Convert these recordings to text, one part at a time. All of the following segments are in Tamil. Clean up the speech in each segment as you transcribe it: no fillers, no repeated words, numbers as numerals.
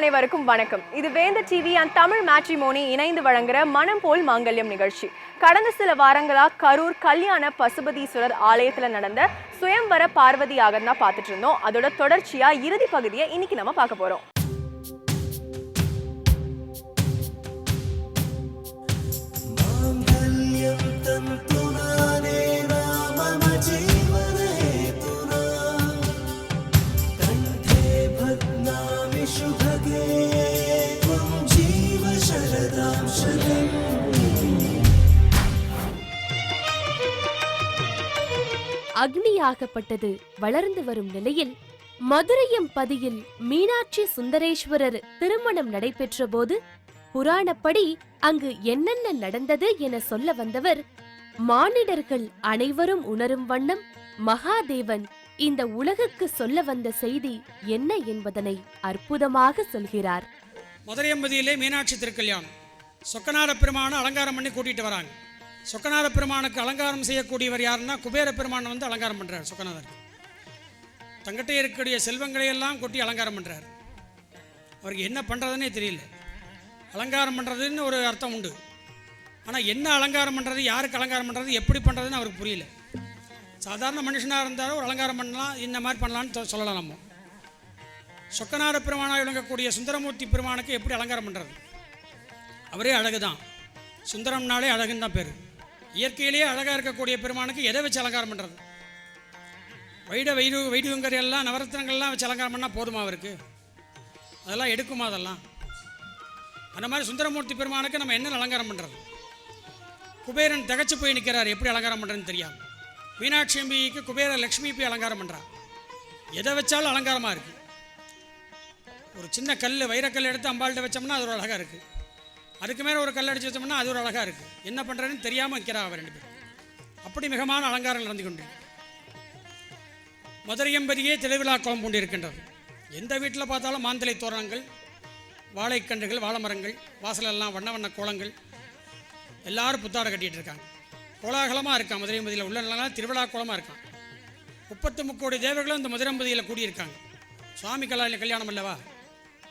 அனைவருக்கும் வணக்கம். இது வேந்த டிவி அண்ட் தமிழ் மேட்ரிமோனி இணைந்து வழங்குற மனம் போல் மாங்கல்யம் நிகழ்ச்சி. கடந்த சில வாரங்களா கரூர் கல்யாண பசுபதீஸ்வரர் ஆலயத்துல நடந்த சுயம்பர பார்வதி யாகம் தான் பார்த்துட்டு இருந்தோம். அதோட தொடர்ச்சியா இறுதி பகுதியை இன்னைக்கு நம்ம பார்க்க போறோம். அக்னியாகப்பட்டது வளர்ந்து வரும் நிலையில் மதுரையம்பதியில் மீனாட்சி சுந்தரேஸ்வரர் திருமணம் நடைபெற்ற போது புராணப்படி அங்கு என்னென்ன நடந்தது என சொல்ல வந்தவர் மானிடர்கள் அனைவரும் உணரும் வண்ணம் மகாதேவன் இந்த உலகுக்கு சொல்ல வந்த செய்தி என்ன என்பதனை அற்புதமாக சொல்கிறார். மதுரையம்பதியிலே மீனாட்சி திருக்கல்யாணம். சொக்கநாத பெருமான அலங்காரம் பண்ணி கூட்டிட்டு வராங்க. சொக்கநாத பெருமானுக்கு அலங்காரம் செய்யக்கூடியவர் யாருன்னா குபேர பெருமான் வந்து அலங்காரம் பண்ணுறார். சொக்கநாதர் தங்கிட்ட இருக்கக்கூடிய செல்வங்களை எல்லாம் கொட்டி அலங்காரம் பண்ணுறார். அவருக்கு என்ன பண்ணுறதுன்னே தெரியல. அலங்காரம் பண்ணுறதுன்னு ஒரு அர்த்தம் உண்டு, ஆனால் என்ன அலங்காரம் பண்ணுறது, யாருக்கு அலங்காரம் பண்ணுறது, எப்படி பண்ணுறதுன்னு அவருக்கு புரியல. சாதாரண மனுஷனாக இருந்தாலும் ஒரு அலங்காரம் பண்ணலாம், இந்த மாதிரி பண்ணலான்னு சொல்லலாம். நம்ம சொக்கநாத பெருமானாக விளங்கக்கூடிய சுந்தரமூர்த்தி பெருமானுக்கு எப்படி அலங்காரம் பண்ணுறது? அவரே அழகு தான். சுந்தரம்னாலே அழகுன்னு தான் பேர். இயற்கையிலேயே அழகாக இருக்கக்கூடிய பெருமானுக்கு எதை வச்சு அலங்காரம் பண்ணுறது? வைடுவங்கர் எல்லாம் நவரத்னங்கள்லாம் வச்சு அலங்காரம் பண்ணால் போதுமா அவருக்கு? அதெல்லாம் எடுக்குமா? அதெல்லாம் அந்த மாதிரி சுந்தரமூர்த்தி பெருமானுக்கு நம்ம என்ன அலங்காரம் பண்ணுறது? குபேரன் திகச்சு போய் நிற்கிறார், எப்படி அலங்காரம் பண்ணுறதுன்னு தெரியாமல். மீனாட்சி அம்பிக்கு குபேர லக்ஷ்மி போய் அலங்காரம் பண்ணுறார். எதை வச்சாலும் அலங்காரமாக இருக்குது. ஒரு சின்ன கல், வைரக்கல் எடுத்து அம்பாள்கிட்ட வச்சோம்னா அது ஒரு அழகாக இருக்குது. அதுக்கு மேலே ஒரு கல் அடித்து வச்சோம்னா அது ஒரு அழகாக இருக்குது. என்ன பண்ணுறதுன்னு தெரியாமல் வைக்கிறா அவர் ரெண்டு பேரும். அப்படி மிகமான அலங்காரம் நடந்து கொண்டு மதுரையம்பதியே திருவிழா கோலம் கொண்டிருக்கின்றது. எந்த வீட்டில் பார்த்தாலும் மாந்தலை தோரணங்கள், வாழைக்கன்றுகள், வாழை மரங்கள், வாசலெல்லாம் வண்ண வண்ண கோலங்கள், எல்லாரும் புத்தாடை கட்டிகிட்டு இருக்காங்க. கோலாகலமாக இருக்கான். மதுரையம்பதியில் உள்ள நிலங்களாம் திருவிழா கோலமாக இருக்கான். 33 கோடி தேவர்களும் இந்த மதுரையம்பதியில் கூடியிருக்காங்க. சுவாமி கல்யாணம் அல்லவா?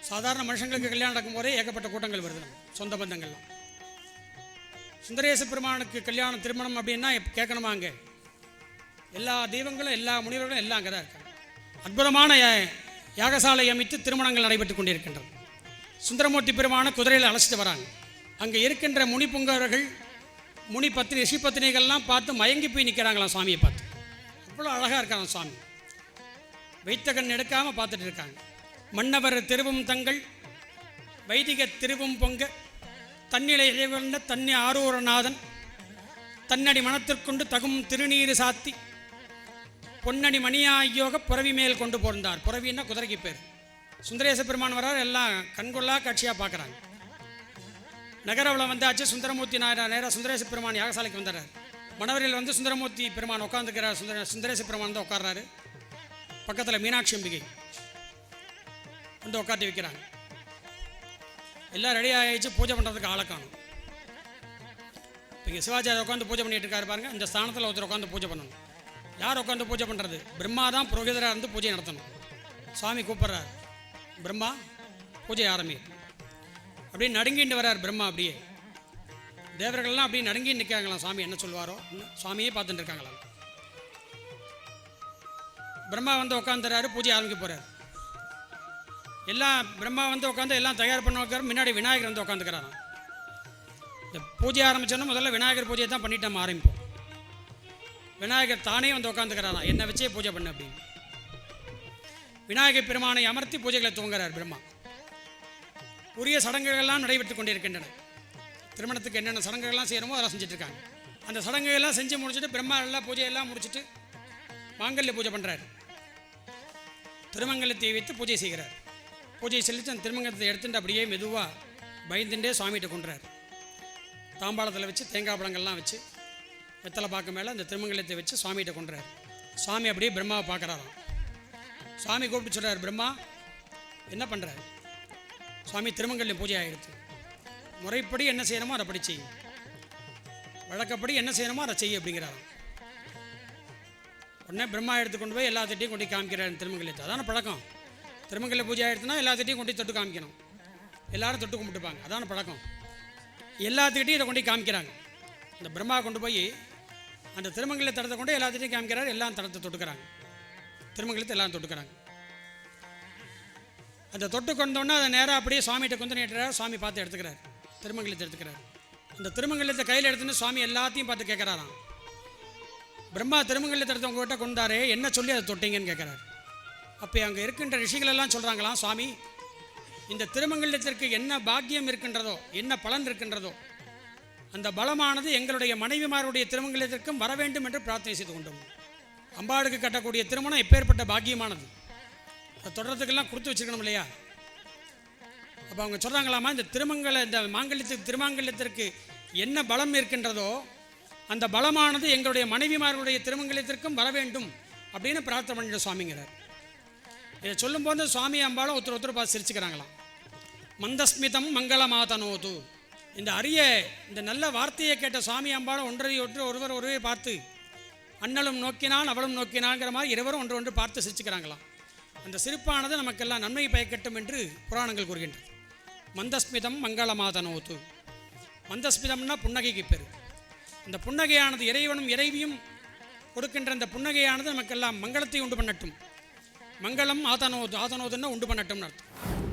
சாதாரண மனுஷங்களுக்கு கல்யாணம் நடக்கும்போதே ஏகப்பட்ட கூட்டங்கள் வருது. சொந்த பந்தங்கள்லாம். சுந்தரேச பெருமானுக்கு கல்யாணம் திருமணம் அப்படின்னா கேட்கணுமா? அங்கே எல்லா தெய்வங்களும் எல்லா முனிவர்களும் எல்லாம் அங்கே தான் இருக்காங்க. அற்புதமான யாகசாலை அமைத்து திருமணங்கள் நடைபெற்று கொண்டிருக்கின்றது. சுந்தரமூர்த்தி பெருமான குதிரையில் அழைச்சிட்டு வராங்க. அங்கே இருக்கின்ற முனி புங்கவர்கள், முனி பத்தினி, ரிஷி பத்தினிகள்லாம் பார்த்து மயங்கி போய் நிற்கிறாங்களாம் சுவாமியை பார்த்து. அவ்வளோ அழகாக இருக்காங்க சுவாமி. வைத்த கண் எடுக்காமல் பார்த்துட்டு இருக்காங்க. மன்னவர் திருவும் தங்கள் வைதிக திருவும் பொங்க தன்னிலை இறைவந்த தன்னி ஆரூரநாதன் தன்னடி மனத்திற்கொண்டு தகும் திருநீறு சாத்தி பொன்னடி மணியாயோக புறவி மேல் கொண்டு போர்ந்தார். புறவின்னா குதிரைக்கு பேர். சுந்தரேச பெருமான் வரார். எல்லாம் கண்கொள்ளா காட்சியாக பார்க்குறாங்க. நகரவில் வந்தாச்சு. சுந்தரமூர்த்தி நேராக சுந்தரேச பெருமான் யாகசாலைக்கு வந்துடுறார். மணவரில் வந்து சுந்தரமூர்த்தி பெருமான் உட்காந்துக்கிறார். சுந்தரேச பெருமான் தான் உட்கார்றாரு. பக்கத்தில் மீனாட்சி அம்பிகை வந்து உட்காந்து வைக்கிறாங்க. எல்லாம் ரெடி ஆகிடுச்சு. பூஜை பண்ணுறதுக்கு ஆளை காணும். இங்கே சிவாச்சாரிய உட்காந்து பூஜை பண்ணிட்டு இருக்காரு பாருங்க. இந்த ஸ்தானத்தில் ஒருத்தர் உட்காந்து பூஜை பண்ணணும். யார் உட்காந்து பூஜை பண்ணுறது? பிரம்மா தான் புரோகிதராக இருந்து பூஜை நடத்தணும். சுவாமி கூப்பிட்றாரு, பிரம்மா பூஜை ஆரம்பி அப்படியே நடுங்கிட்டு வர்றார் பிரம்மா. அப்படியே தேவர்கள்லாம் அப்படியே நடுங்கி நிற்காங்களாம். சுவாமி என்ன சொல்வாரோ சுவாமியே பார்த்துட்டு இருக்காங்களாம். பிரம்மா வந்து உட்காந்துறாரு. பூஜை ஆரம்பிக்க போகிறார். எல்லாம் பிரம்மா வந்து உட்காந்து எல்லாம் தயார் பண்ண வைக்கிற முன்னாடி விநாயகர் வந்து உட்காந்துக்கிறாராம். இந்த பூஜை ஆரம்பிச்சோன்னா முதல்ல விநாயகர் பூஜையை தான் பண்ணிட்டு நம்ம ஆரம்பிப்போம். விநாயகர் தானே வந்து உட்காந்துக்கிறாராம். என்னை வச்சே பூஜை பண்ண அப்படின்னு. விநாயகர் பெருமானை அமர்த்தி பூஜைகளை துவங்குறார் பிரம்மா. உரிய சடங்குகள்லாம் நடைபெற்று கொண்டிருக்கின்றன. திருமணத்துக்கு என்னென்ன சடங்குகள்லாம் செய்யணுமோ அதெல்லாம் செஞ்சுட்டு இருக்காங்க. அந்த சடங்குகள்லாம் செஞ்சு முடிச்சுட்டு பிரம்மா எல்லாம் பூஜையெல்லாம் முடிச்சுட்டு மாங்கல்ய பூஜை பண்ணுறாரு. திருமங்கலத்தை வைத்து பூஜை செய்கிறார். பூஜை செலுத்தி அந்த திருமங்கலத்தை எடுத்துட்டு அப்படியே மெதுவாக பயந்துட்டே சுவாமிகிட்ட கொண்டுறார். தாம்பாளத்தில் வச்சு தேங்காய் பழங்கள்லாம் வச்சு வெத்தலை பார்க்க மேலே அந்த திருமங்கலத்தை வச்சு சுவாமிகிட்ட கொண்டுறார். சுவாமி அப்படியே பிரம்மாவை பார்க்குறாராம். சுவாமி கூப்பிட்டு சொல்கிறார், பிரம்மா என்ன பண்ணுறாரு? சுவாமி திருமங்கல்யம் பூஜை ஆகிடுச்சு. முறைப்படி என்ன செய்யணுமோ அதை படி செய்யும், வழக்கப்படி என்ன செய்யணுமோ அதை செய்யும் அப்படிங்கிறாராம். உடனே பிரம்மா எடுத்து கொண்டு போய் எல்லாத்திட்டையும் கொண்டு காமிக்கிறார் திருமங்கலத்தை. அதான பழக்கம். திருமங்கல்ய பூஜை ஆகிடுச்சுன்னா எல்லாத்துட்டையும் கொண்டு தொட்டு காமிக்கணும். எல்லாரும் தொட்டு கும்பிட்டுப்பாங்க, அதான பழக்கம். எல்லாத்துக்கிட்டையும் இதை கொண்டு காமிக்கிறாங்க. இந்த பிரம்மா கொண்டு போய் அந்த திருமங்கல்ய தடத்தை கொண்டு எல்லாத்துட்டையும் காமிக்கிறாரு. எல்லாம் தடத்தை தொட்டுக்கிறாங்க, திருமங்கலத்தை எல்லாம் தொட்டுக்கிறாங்க. அந்த தொட்டு கொண்டோன்னா அதை நேராக அப்படியே சுவாமிகிட்ட கொண்டு நீட்டுறாரு. சுவாமி பார்த்து எடுத்துக்கிறார், திருமங்கலத்தை எடுத்துக்கிறார். அந்த திருமங்கலத்தை கையில் எடுத்துன்னு சுவாமி எல்லாத்தையும் பார்த்து கேட்குறாராம். பிரம்மா திருமங்கலத்தை எடுத்து உங்கள்கிட்ட கொண்டாரே, என்ன சொல்லி அதை தொட்டிங்கன்னு கேட்குறாரு. அப்போ அங்கே இருக்கின்ற ரிஷிகளெல்லாம் சொல்கிறாங்களாம், சுவாமி இந்த திருமங்கலத்திற்கு என்ன பாக்கியம் இருக்கின்றதோ, என்ன பலன் இருக்கின்றதோ, அந்த பலமானது எங்களுடைய மனைவிமாருடைய திருமங்கலத்திற்கும் வர வேண்டும் என்று பிரார்த்தனை செய்து கொண்டோம். அம்பாளுக்கு கட்டக்கூடிய திருமணம் எப்பேற்பட்ட பாக்கியமானது, அதை தொடர்றதுக்கெல்லாம் கொடுத்து வச்சுருக்கணும் இல்லையா? அப்போ அவங்க சொல்கிறாங்களாமா, இந்த திருமங்கலத்திற்கு என்ன பலம் இருக்கின்றதோ அந்த பலமானது எங்களுடைய மனைவிமார்களுடைய திருமங்கலத்திற்கும் வர வேண்டும் அப்படின்னு பிரார்த்தனை பண்ணிட்டு சுவாமிங்கிறார். இதை சொல்லும்போது சுவாமி அம்பாலும் ஒருத்தர் பார்த்து சிரிச்சுக்கிறாங்களாம். மந்தஸ்மிதம் மங்களமாதனோது. இந்த அரிய இந்த நல்ல வார்த்தையை கேட்ட சுவாமி அம்பாலும் ஒருவரை பார்த்து அண்ணலும் நோக்கினான் அவளும் நோக்கினாங்கிற மாதிரி இருவரும் ஒன்று பார்த்து சிரிச்சுக்கிறாங்களாம். அந்த சிரிப்பானது நமக்கெல்லாம் நன்மை பயக்கட்டும் என்று புராணங்கள் கூறுகின்றது. மந்தஸ்மிதம் மங்களமாதனோது. மந்தஸ்மிதம்னா புன்னகைக்கு பேர். இந்த புன்னகையானது இறைவனும் இறைவியும் கொடுக்கின்ற இந்த புன்னகையானது நமக்கெல்லாம் மங்களத்தை உண்டு பண்ணட்டும். மங்களம் ஆதனோதுன்னா உண்டு பண்ணட்டும்னு அர்த்தம்.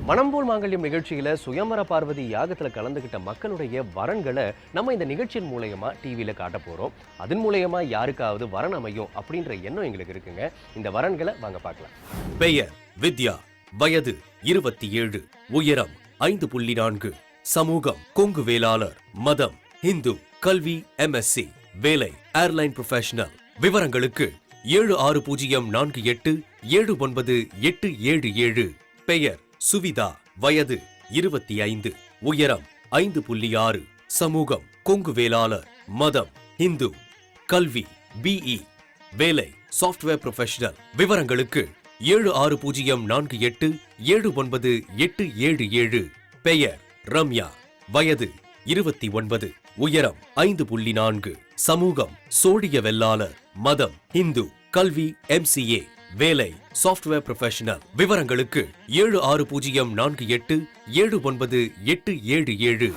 மனம்போல் மாங்கல்யம் நிகழ்ச்சியில சுயம்பர பார்வதி யாகத்துல கலந்துகிட்ட மக்களுடைய வரன்களை நம்ம இந்த நிகழ்ச்சியின் மூலயமா டிவியில காட்ட போறோம். அதன் மூலயமா யாருக்காவது வரன் அமையும் அப்படின்ற எண்ணம் எங்களுக்கு இருக்குங்க. இந்த வரன்களை வாங்க பார்க்கலாம். பெயர் வித்யா, வயது 27, உயரம் 5.4, சமூகம் கொங்கு வேளாளர், மதம் இந்து, கல்வி MSc, வேலை ஏர்லைன் ப்ரொஃபஷனல். விவரங்களுக்கு 7604879877. பெயர் சுவிதா, வயது 25, உயரம் 5.6, சமூகம் கொங்கு வேளாளர், மதம் இந்து, கல்வி BE, வேலை சாஃப்ட்வேர் ப்ரொஃபஷனல். விவரங்களுக்கு 7604879877. பெயர் ரம்யா, வயது 29, உயரம் 5.4, சமூகம் சோழிய வெள்ளாளர், மதம் இந்து, கல்வி MCA, வேலை சாஃப்ட்வேர் ப்ரொஃபஷனல். விவரங்களுக்கு 7604879877.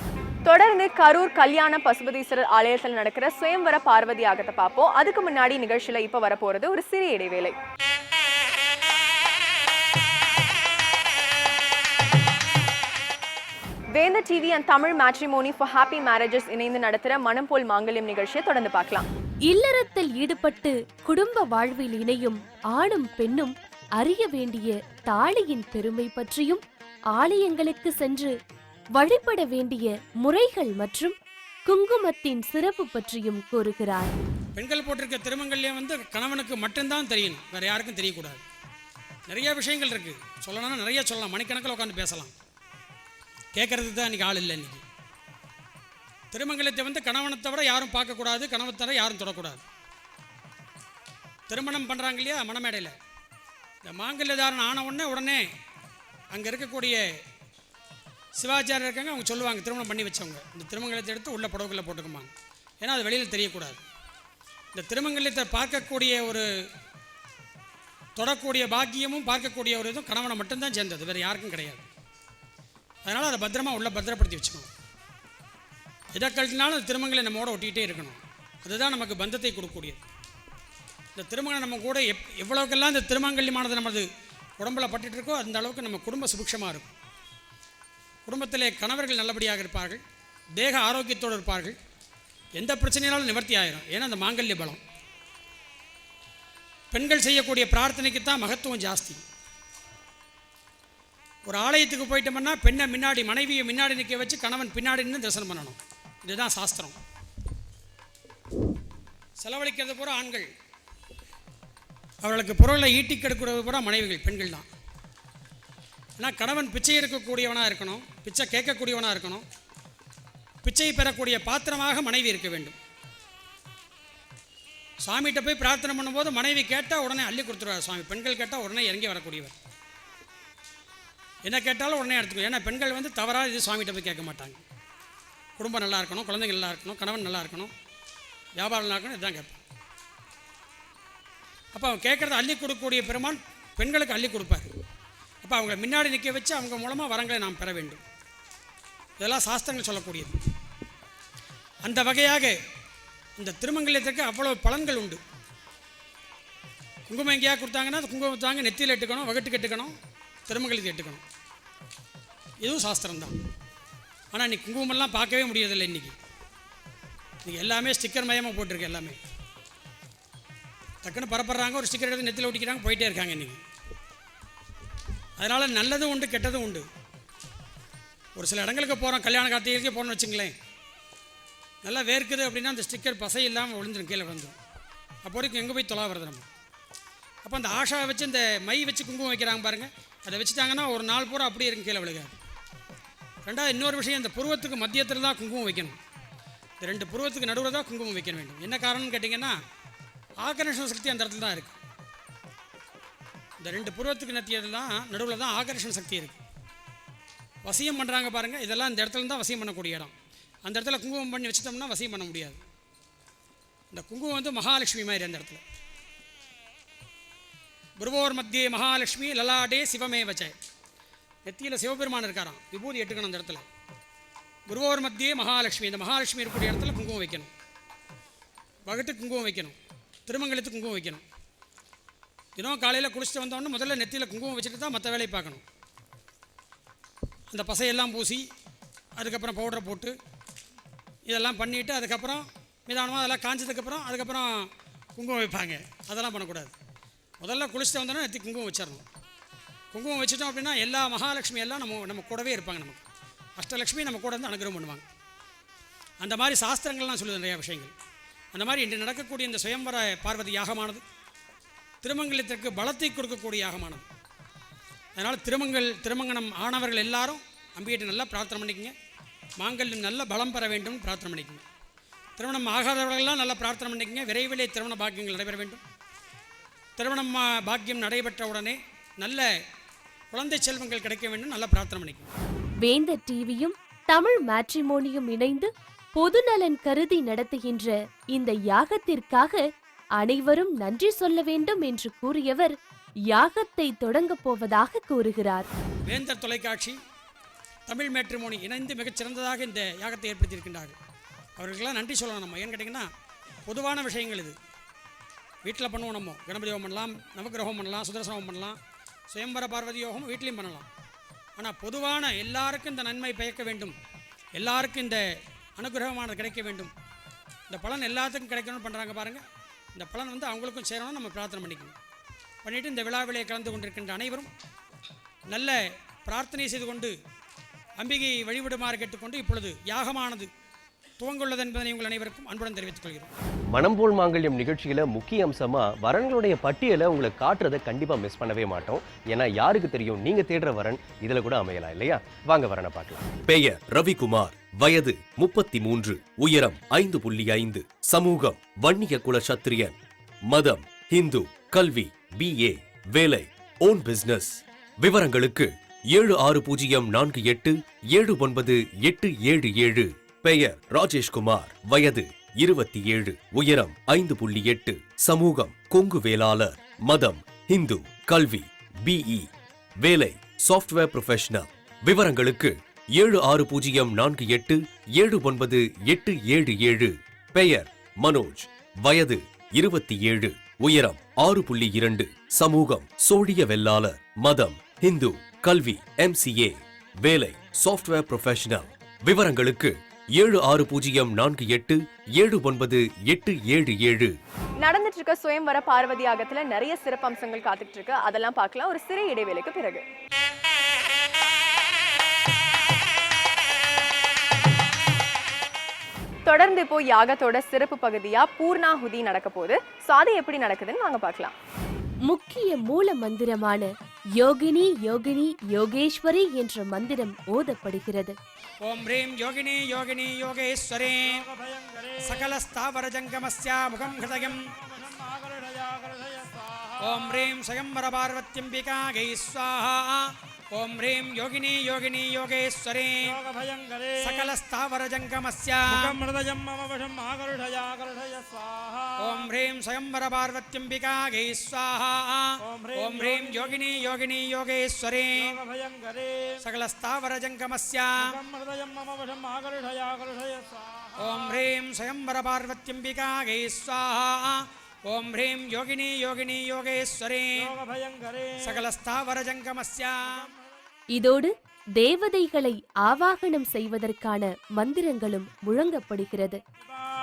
தொடர்ந்து கரூர் கல்யாண பசுபதீஸ்வரர் ஆலயத்தில் நடக்கிற சுயம்பர பார்வதி யாகத்தை பார்ப்போம். அதுக்கு முன்னாடி நிகழ்ச்சியில இப்ப வரப்போறது ஒரு சிறிய இடைவேளை. Vendhar TV and Tamil matrimony for happy marriages இணைந்து நடத்துற மனம் போல் மாங்கல்யம் நிகழ்ச்சியை தொடர்ந்து பார்க்கலாம். இல்லறத்தில் ஈடுபட்டு குடும்ப வாழ்வில் இணையும் ஆணும் பெண்ணும் அறிய வேண்டிய தாலியின் பெருமை பற்றியும், ஆலயங்களுக்கு சென்று வழிபட வேண்டிய முறைகள் மற்றும் குங்குமத்தின் சிறப்பு பற்றியும் கூறுகிறார். பெண்கள் போட்டிருக்க திருமங்கல்யம் கணவனுக்கு மட்டும்தான் தெரியணும், வேற யாருக்கும் தெரியக்கூடாது. நிறைய விஷயங்கள் இருக்கு, சொல்லணும்னா நிறைய சொல்லலாம், மணிக்கணக்கில் உட்காந்து பேசலாம். கேட்கறதுக்கு தான் இன்னைக்கு ஆள் இல்லை. இன்னைக்கு திருமங்கலத்தை கணவனை தவிர யாரும் பார்க்கக்கூடாது, கணவனை தவிர யாரும் தொடக்கூடாது. திருமணம் பண்ணுறாங்க இல்லையா மணமேடையில், இந்த மாங்கல்யதாரன் ஆன உடனே அங்கே இருக்கக்கூடிய சிவாச்சாரியர் இருக்காங்க, அவங்க சொல்லுவாங்க, திருமணம் பண்ணி வச்சவங்க இந்த திருமங்கலத்தை எடுத்து உள்ள புடவுக்குள்ளே போட்டுக்குமாங்க. ஏன்னா அது வெளியில் தெரியக்கூடாது. இந்த திருமங்கலத்தை பார்க்கக்கூடிய ஒரு தொடக்கூடிய பாக்கியமும் பார்க்கக்கூடிய ஒரு இதுவும் கணவனை மட்டும்தான் சேர்ந்தது, வேறு யாருக்கும் கிடையாது. அதனால் அதை பத்திரமா உள்ள பத்திரப்படுத்தி வச்சுக்கணும். எதை கழட்டினாலும் அந்த திருமங்கலை நம்மோட ஒட்டிகிட்டே இருக்கணும். அதுதான் நமக்கு பந்தத்தை கொடுக்கக்கூடியது. இந்த திருமங்கலம் நம்ம கூட எவ்வளவுக்கெல்லாம் இந்த திருமங்கல்யமானது நமது உடம்புல பட்டுட்டு இருக்கோ அந்த அளவுக்கு நம்ம குடும்ப சுபிக்ஷமாக இருக்கும். குடும்பத்திலே கணவர்கள் நல்லபடியாக இருப்பார்கள், தேக ஆரோக்கியத்தோடு இருப்பார்கள், எந்த பிரச்சனையாலும் நிவர்த்தி ஆயிரும். ஏன்னா அந்த மாங்கல்ய பலம். பெண்கள் செய்யக்கூடிய பிரார்த்தனைக்கு தான் மகத்துவம் ஜாஸ்தி. ஒரு ஆலயத்துக்கு போயிட்டோம்னா பெண்ணை முன்னாடி, மனைவியை முன்னாடி நிற்க வச்சு கணவன் பின்னாடி நின்று தரிசனம் பண்ணணும். இதுதான் சாஸ்திரம். செலவழிக்கிறது பூரா ஆண்கள், அவர்களுக்கு பொருளை ஈட்டி கெடுக்கிறது பூரா மனைவிகள், பெண்கள் தான். ஆனால் கணவன் பிச்சை எடுக்கக்கூடியவனாக இருக்கணும், பிச்சை கேட்கக்கூடியவனாக இருக்கணும், பிச்சை பெறக்கூடிய பாத்திரமாக மனைவி இருக்க வேண்டும். சாமிகிட்ட போய் பிரார்த்தனை பண்ணும்போது மனைவி கேட்டால் உடனே அள்ளி கொடுத்துருவார் சுவாமி. பெண்கள் கேட்டால் உடனே இறங்கி வரக்கூடியவர். என்ன கேட்டாலும் உடனே எடுத்துக்கோ. ஏன்னா பெண்கள் தவறாக இது சுவாமிகிட்ட போய் கேட்க மாட்டாங்க. குடும்பம் நல்லா இருக்கணும், குழந்தைங்க நல்லா இருக்கணும், கணவன் நல்லா இருக்கணும், வியாபாரம் நல்லா இருக்கணும், இதுதான் கேட்பான். அப்போ அவன் கேட்குறத அள்ளி கொடுக்கக்கூடிய பெருமான் பெண்களுக்கு அள்ளி கொடுப்பார். அப்போ அப்போ அவங்கள முன்னாடி நிற்க வச்சு அவங்க மூலமாக வரங்களை நாம் பெற வேண்டும். இதெல்லாம் சாஸ்திரங்கள் சொல்லக்கூடியது. அந்த வகையாக இந்த திருமங்கல்யத்திற்கு அவ்வளோ பலன்கள் உண்டு. குங்குமம் எங்கேயா கொடுத்தாங்கன்னா அது குங்குமம் தாங்க நெத்தியில் எட்டுக்கணும், வகட்டுக்கு எட்டுக்கணும், திருமங்கலத்தை எட்டுக்கணும். இதுவும் சாஸ்திரம்தான். ஆனால் இன்றைக்கி குங்குமம்லாம் பார்க்கவே முடியறதில்லை. இன்றைக்கி எல்லாமே ஸ்டிக்கர் மயமாக போட்டிருக்கு. எல்லாமே டக்குன்னு பரப்புறாங்க, ஒரு ஸ்டிக்கர் எடுத்து நெத்தியில் ஒட்டிக்கிறாங்க, போயிட்டே இருக்காங்க இன்றைக்கி. அதனால் நல்லதும் உண்டு, கெட்டதும் உண்டு. ஒரு சில இடங்களுக்கு போகிறோம், கல்யாண கார்த்திகைக்கே போகணும்னு வச்சுங்களேன், நல்லா வேர்க்குது அப்படின்னா அந்த ஸ்டிக்கர் பசை இல்லாமல் விழுந்துடும், கீழே விழுந்துடும். அப்போதைக்கு எங்கே போய் தொலை வருது நம்ம. அப்போ அந்த ஆஷாவை வச்சு இந்த மை வச்சு குங்குமம் வைக்கிறாங்க பாருங்கள், அதை வச்சுட்டாங்கன்னா ஒரு நாள் பூரா அப்படியே இருக்கும், கீழே விழுகாது. ரெண்டாவது இன்னொரு விஷயம், இந்த புருவத்துக்கு மத்தியத்தில் தான் குங்குமம் வைக்கணும். இந்த 2 புருவத்துக்கு நடுவில் தான் குங்குமம் வைக்க வேண்டும். என்ன காரணம்னு கேட்டிங்கன்னா ஆகர்ஷண சக்தி அந்த இடத்துல தான் இருக்குது. இந்த 2 புருவத்துக்கு நத்தியதில் தான் நடுவில் தான் ஆகர்ஷண சக்தி இருக்குது. வசியம் பண்ணுறாங்க பாருங்கள், இதெல்லாம் இந்த இடத்துல தான் வசியம் பண்ணக்கூடிய இடம். அந்த இடத்துல குங்குமம் பண்ணி வச்சுட்டோம்னா வசியம் பண்ண முடியாது. இந்த குங்குமம் வந்து மகாலட்சுமி மாதிரி அந்த இடத்துல. புருவோர் மத்தியே மகாலட்சுமி லலாடே சிவமே வச்ச. நெத்தியில் சிவபெருமான் இருக்காராம், விபூதி எட்டுக்கணும் அந்த இடத்துல. புருவோர் மத்தியே மகாலட்சுமி, இந்த மகாலட்சுமி இருக்கக்கூடிய இடத்துல குங்குமம் வைக்கணும். வகட்டுக்கு குங்குமம் வைக்கணும், திருமங்கலத்துக்கு குங்குமம் வைக்கணும். தினம் காலையில் குளிச்சுட்டு வந்தோடனே முதல்ல நெத்தியில் குங்குமம் வச்சுட்டு தான் மற்ற வேலையை பார்க்கணும். அந்த பசையெல்லாம் பூசி அதுக்கப்புறம் பவுடரை போட்டு இதெல்லாம் பண்ணிவிட்டு அதுக்கப்புறம் நிதானமாக அதெல்லாம் காஞ்சதுக்கப்புறம் அதுக்கப்புறம் குங்குமம் வைப்பாங்க. அதெல்லாம் பண்ணக்கூடாது. முதல்ல குளிச்சுட்டு வந்தோன்னா நெத்தி குங்குமம் வச்சிடணும். குங்குமம் வச்சுட்டோம் அப்படின்னா எல்லா மகாலட்சுமி எல்லாம் நம்ம கூடவே இருப்பாங்க. நமக்கு அஷ்டலட்சுமி நம்ம கூட வந்து அனுகிரகம் பண்ணுவாங்க. அந்த மாதிரி சாஸ்திரங்கள்லாம் சொல்லுது நிறையா விஷயங்கள். அந்த மாதிரி இன்று நடக்கக்கூடிய இந்த சுயம்பர பார்வதி யாகமானது திருமங்கலத்திற்கு பலத்தை கொடுக்கக்கூடிய யாகமானது. அதனால் திருமங்கனம் ஆனவர்கள் எல்லாரும் அம்பிகிட்ட நல்லா பிரார்த்தனை பண்ணிக்கங்க. மாங்கல்யம் நல்ல பலம் பெற வேண்டும் பிரார்த்தனை பண்ணிக்கங்க. திருமணம் ஆகாதவர்களெல்லாம் நல்லா பிரார்த்தனை பண்ணிக்கங்க. விரைவிலே திருமண பாக்கியங்கள் நடைபெற வேண்டும். திருமணம் பாக்கியம் நடைபெற்ற உடனே நல்ல குழந்தை செல்வங்கள் கிடைக்க வேண்டும், நல்லா பிரார்த்தனை பண்ணிக்கங்க. வேந்தர் டிவியும் தமிழ் மேட்ரிமோனியும் இணைந்து பொதுநலன் கருதி நடத்துகின்ற இந்த யாகத்திற்காக அனைவரும் நன்றி சொல்ல வேண்டும் என்று கூறியவர் யாகத்தை தொடங்கப் போவதாக கூறுகிறார். வேந்தர் தொலைக்காட்சி தமிழ் மேட்ரிமோனி இணைந்து மிகச்சிறந்ததாக இந்த யாகத்தை ஏற்படுத்தியிருக்கின்றார்கள். அவர்களுக்கெல்லாம் நன்றி சொல்லலாம் நம்ம. ஏன்னு கேட்டிங்கன்னா பொதுவான விஷயங்கள் இது. வீட்டில் பண்ணுவோம், நம்ம கணபதி ஹோமம் பண்ணலாம், நவகிரகம் பண்ணலாம், சுதர்சன ஹோமம் பண்ணலாம், சுயம்பர பார்வதி யோகம் வீட்லேயும் பண்ணலாம். ஆனால் பொதுவான எல்லாருக்கும் இந்த நன்மை பயக்க வேண்டும், எல்லாருக்கும் இந்த அனுகிரகமானது கிடைக்க வேண்டும், இந்த பலன் எல்லாத்துக்கும் கிடைக்கணும்னு பண்ணுறாங்க பாருங்கள். இந்த பலன் வந்து அவங்களுக்கும் சேரணும்னு நம்ம பிரார்த்தனை பண்ணிக்கணும். பண்ணிவிட்டு இந்த விழாவிலே கலந்து கொண்டிருக்கின்ற அனைவரும் நல்ல பிரார்த்தனை செய்து கொண்டு அம்பிகை வழிபடுமாறு கேட்டுக்கொண்டு இப்பொழுது யாகமானது துவங்குள்ளது என்பதனை உங்கள் அனைவருக்கும் அன்புடன் தெரிவித்துக் கொள்கிறோம். மனம் போல் மாங்கல்யம் நிகழ்ச்சியில முக்கிய அம்சமா வரன்களுடைய பட்டியலை உங்களுக்கு காட்டுறதை கண்டிப்பா மிஸ் பண்ணவே மாட்டோம். ஏன்னா யாருக்கு தெரியும், நீங்க தேடுற வரன் இதுல கூட அமையலாம் இல்லையா? வாங்க வரனை பார்க்கலாம். பெயர் ரவிக்குமார், வயது 33, உயரம் 5.5, சமூகம் வன்னிய குல சத்திரியன், மதம் ஹிந்து, கல்வி BA, வேலை ஓன் பிசினஸ். விவரங்களுக்கு 7604879877. பெயர் ராஜேஷ்குமார், வயது 27, உயரம் 5.8, சமூகம் கொங்கு வேளாளர், மதம் ஹிந்து, கல்வி BE, வேலை சாஃப்ட்வேர் ப்ரொஃபஷனல். விவரங்களுக்கு 7604879877. பெயர் மனோஜ், வயது 27, உயரம் 6.2, சமூகம் சோழிய வெள்ளாளர், மதம் ஹிந்து, கல்வி MCA, வேலை சாஃப்ட்வேர் ப்ரொஃபஷனல். விவரங்களுக்கு 7604879877. நடந்துட்டு இருக்க சுயம்வர பார்வதி யாகத்துல நிறைய சிறப்பம்சங்கள் காத்துட்டு இருக்கு. அதெல்லாம் பார்க்கலாம் ஒரு சிறிய இடைவேளைக்கு பிறகு. தொடர்ந்து இப்போ யாகத்தோட சிறப்பு பகுதியா பூர்ணாகுதி நடக்க போகுது. அது எப்படி நடக்குதுன்னு வாங்க பார்க்கலாம். முக்கிய மூல மந்திரமான யோகினி யோகினி யோகேஸ்வரி என்ற மந்திரம் ஓதப்படுகிறது. ஓம் ரீம் யோகினி யோகினி யோகேஸ்வரே சகல ஸ்தாவர ஜங்கமஸ்ய முகம் ஹிருதயம். ஓம் ரீம் ஸ்வயம்பர பார்வத்யம்பிகாயை ஸ்வாஹா. ஓம் ஹ்ரீம் யோகினி யோகினி யோகேஸ்வரி योगभयङ्करे सकलस्थावरजङ्गमस्य मुखमृदयं मम वशम् आकर्षय स्वाहा ஓம் ஹ்ரீம் स्वयंवर पार्वत्यम्बिकायै स्वाहा ஓம் ஹ்ரீம் யோகினி யோகினி யோகேஸ்வரி योगभयङ्करे सकलस्थावरजङ्गमस्य मुखमृदयं मम वशम् आकर्षय स्वाहा ஓம் ஹ்ரீம் स्वयंवर पार्वत्यम्बिकायै स्वाहा ஓம் ஹ்ரீம் யோகினி யோகினி யோகேஸ்வரி योगभयङ्करे सकलस्थावरजङ्गमस्य இதோடு தேவதைகளை ஆவாகனம் செய்வதற்கான மந்திரங்களும் முழங்கப்படுகிறது.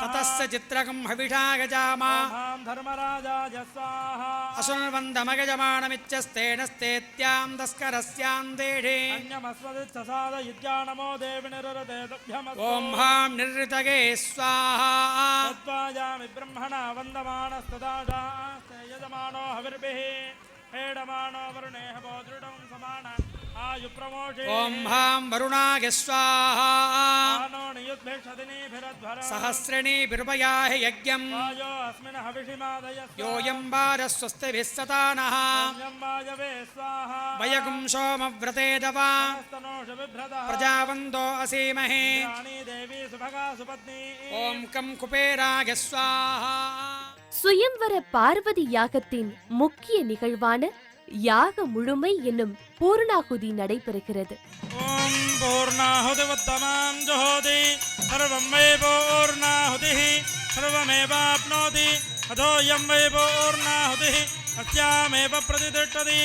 ततस्य चित्रकं हविषा गजामा मां धर्मराजाय स्वाहा असुन्वन्दमगजमानमित्यस्तेन स्तेत्यां तस्करस्यां देढे अन्यमस्मदित्ससाद युज्ञानमो देवि निरृतेभ्यमस्तु ॐ हां निर्ऋतगे स्वाहा तत्त्वायामि ब्रह्मणा वन्दमानस्तदाशास्ते यजमानो हविर्भिः हेडमानो वरुणेह बोधृढं समान आयु प्रमोषे ॐ हां वरुणाय स्वाहा आनो नियुद्भिषदिनीभिरध्वरः सहस्रिणीभिरुपयाहि यज्ञं वायो अस्मिन् हविषिमादय योऽयं वारस्वस्तिभिः सतानः वायवे स्वाहा वयगुं सोमव्रते दवा स्तनोष बिभ्रदः प्रजावन्दो असीमहे राणी देवी सुभगा सुपत्नी ॐ कं कुपेराय स्वाहा சுயம்வர பார்வதி யாகத்தின் முக்கிய நிகழ்வான யாக முழுமை என்னும் பூர்ணாகுதி நடைபெறுகிறது. ॐ पूर्णाहुतिवत्तमां जुहोति सर्वं वै पूर्णाहुतिः सर्वमेवाप्नोति अथोऽयं वै पूर्णाहुतिः अस्यामेव प्रतिष्ठति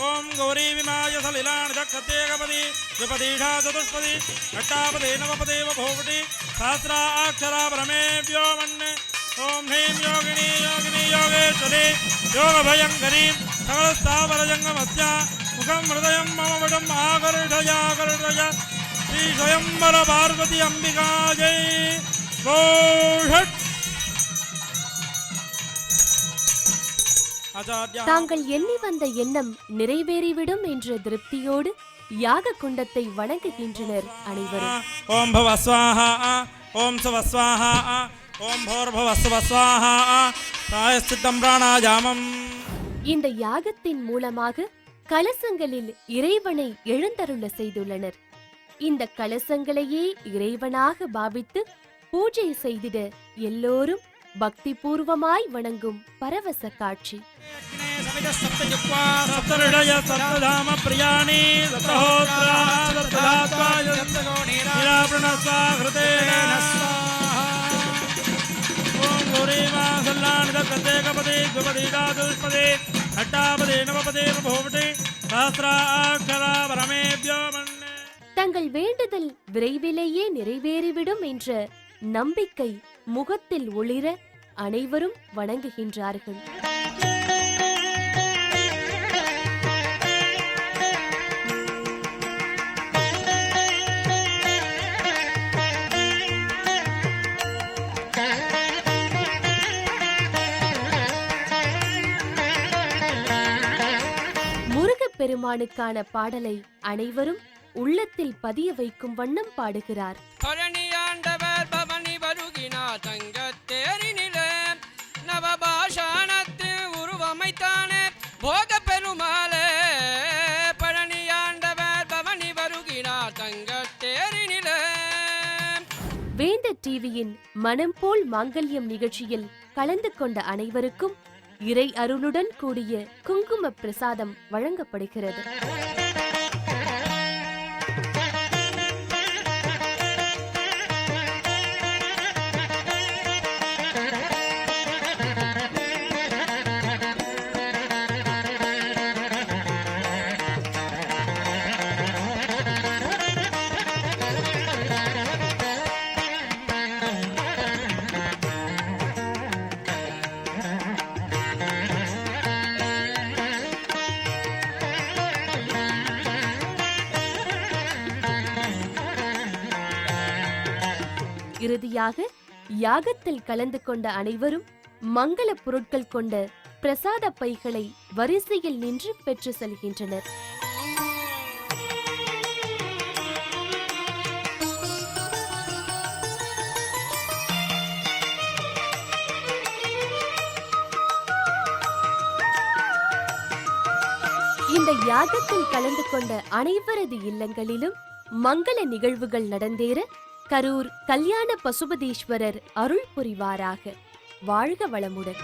ॐ गौरी विमाय सलिलानि दक्षतेकपदी द्विपदीषा चतुष्पदी अष्टापदी नवपदी बभूवति सहस्राक्षरा परमेव्योमन् ॐ ह्रीं योगिनी योगिनी योगेश्वरी योगभयङ्करी सकलस्थावरजङ्गमस्य मुखं हृदयं मम वशम् आकर्षय श्री स्वयंवर पार्वती अम्बिकायै आचार्य தாங்கள் எண்ணி வந்த எண்ணம் நிறைவேறிவிடும் என்ற திருப்தியோடு யாக குண்டத்தை வணங்குகின்றனர் அனைவரும். ॐ भव स्वाहा ॐ सुव स्वाहा ॐ भोर्भुव सुव स्वाहा प्रायश्चित्तं प्राणायामम् இந்த யாகத்தின் மூலமாக கலசங்களில் இறைவனை எழுந்தருள செய்துள்ளனர். இந்த கலசங்களையே இறைவனாக பாவித்து பூஜை செய்திட எல்லோரும் பக்தி பூர்வமாய் வணங்கும் பரவச காட்சி. सप्तऋषय सप्तधाम प्रियाणि सप्तहोत्रा सप्तधात्वाय निरावृणस्वाहृतेन ॐ गौरीमा सल्लानि दत्ततेकपदे द्विपदीषा चतुष्पदे अष्टापदे नवपदे बभूवति सहस्राक्षरा परमेभ्यो मन्ये தங்கள் வேண்டுதல் விரைவிலேயே நிறைவேறிவிடும் என்ற நம்பிக்கை முகத்தில் ஒளிர அனைவரும் வணங்குகின்றார்கள். முருகப்பெருமானுக்கான பாடலை அனைவரும் உள்ளத்தில் பதிய வைக்கும் வண்ணம் பாடுகிறார். பழனியாண்டவர் பவனி வருகினார் தங்கத்தேரினிலே நவபாஷாணத்து உருவமைத்தானே போக பெருமாளே பழனியாண்டவர் பவனி வருகினார் தங்கத்தேரினிலே. வேந்த டிவியின் மனம் போல் மாங்கல்யம் நிகழ்ச்சியில் கலந்து கொண்ட அனைவருக்கும் இறை அருளுடன் கூடிய குங்கும பிரசாதம் வழங்கப்படுகிறது. இறுதியாக யாகத்தில் கலந்து கொண்ட அனைவரும் மங்கள பொருட்கள் கொண்ட பிரசாத பைகளை வரிசையில் நின்று பெற்று செல்கின்றனர். இந்த யாகத்தில் கலந்து கொண்ட அனைவரது இல்லங்களிலும் மங்கள நிகழ்வுகள் நடந்தேற கரூர் கல்யாண பசுபதீஸ்வரர் அருள் புரிவாராக. வாழ்க வளமுடன்.